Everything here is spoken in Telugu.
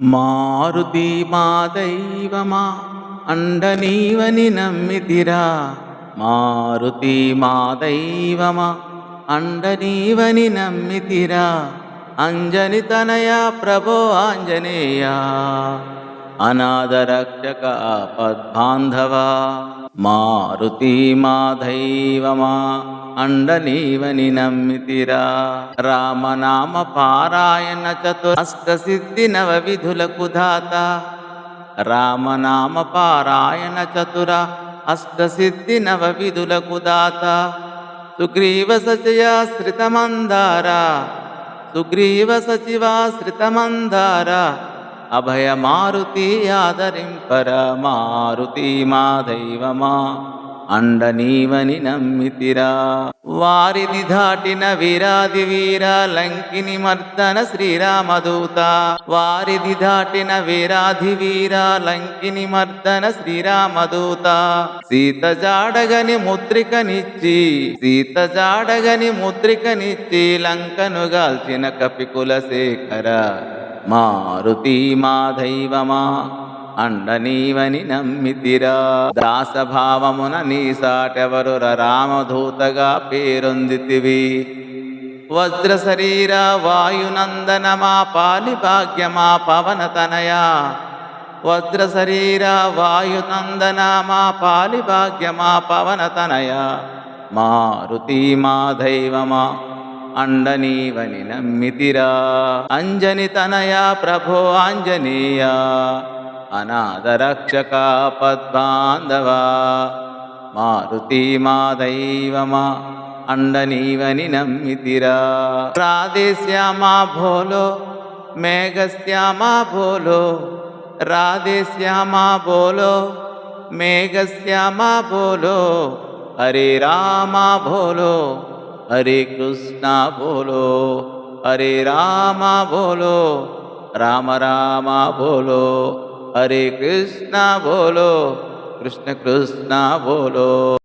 మారుతి మా దైవమా అండనీవని నమ్మితిరా. మారుతి మా దైవమా అండనీవని నమ్మితిరా. అంజని తనయ ప్రభో ఆంజనేయ అనాథ రక్షక ఆపద్బాంధవా. మారుతి మా దైవమా అండనీవని నమ్మితిరా. రామనామ పారాయణ చతురస్త సిద్ధి నవ విధులకు దాత. రామనామ పారాయణ చతుర అష్ట సిద్ధి నవ విధులకు దాత. సుగ్రీవ సచయాశ్రితమందార సుగ్రీవ సచివాశ్రితమందార. అభయ మారుతి ఆదరింపర. మారుతి మా దైవమా అండనీవని నమ్మితిరా. వారిది దాటిన వీరాది వీర లంకిని మర్దన శ్రీరామదూత. వారిది దాటిన వీరాధి వీర లంకిని మర్దన శ్రీరామదూత. సీత జాడగని ముద్రికనిచ్చి లంకను గాల్చిన కపికుల శేఖర. మారుతి మా దైవమా అండనీవని నమ్మితిరా. దాసభావమున నీ సాటెవరు రామదూతగా పేరొందితివి. వజ్ర శరీర వాయునందన మా పాలి భాగ్యమా పవనతనయ. వజ్ర శరీర వాయునందన మా పాలి భాగ్యమా పవనతనయ. మారుతి మా దైవమా అండనీవని నమ్మితిరా. అంజని తనయ ప్రభో ఆంజనేయ అనాథ రక్షక పద్బాంధవా. మారుతి మా దైవమా అండనీవని నమ్మితిరా. రాధేశ్యామా భోలో మేఘశ్యామా భోలో. రాధేశ్యామా భోలో మేఘశ్యామా భోలో. హరే రామ భోలో హరే కృష్ణ భోలో. హరే రామ భోలో రామ రామ భోలో. హరే కృష్ణ భోలో కృష్ణ కృష్ణ భోలో.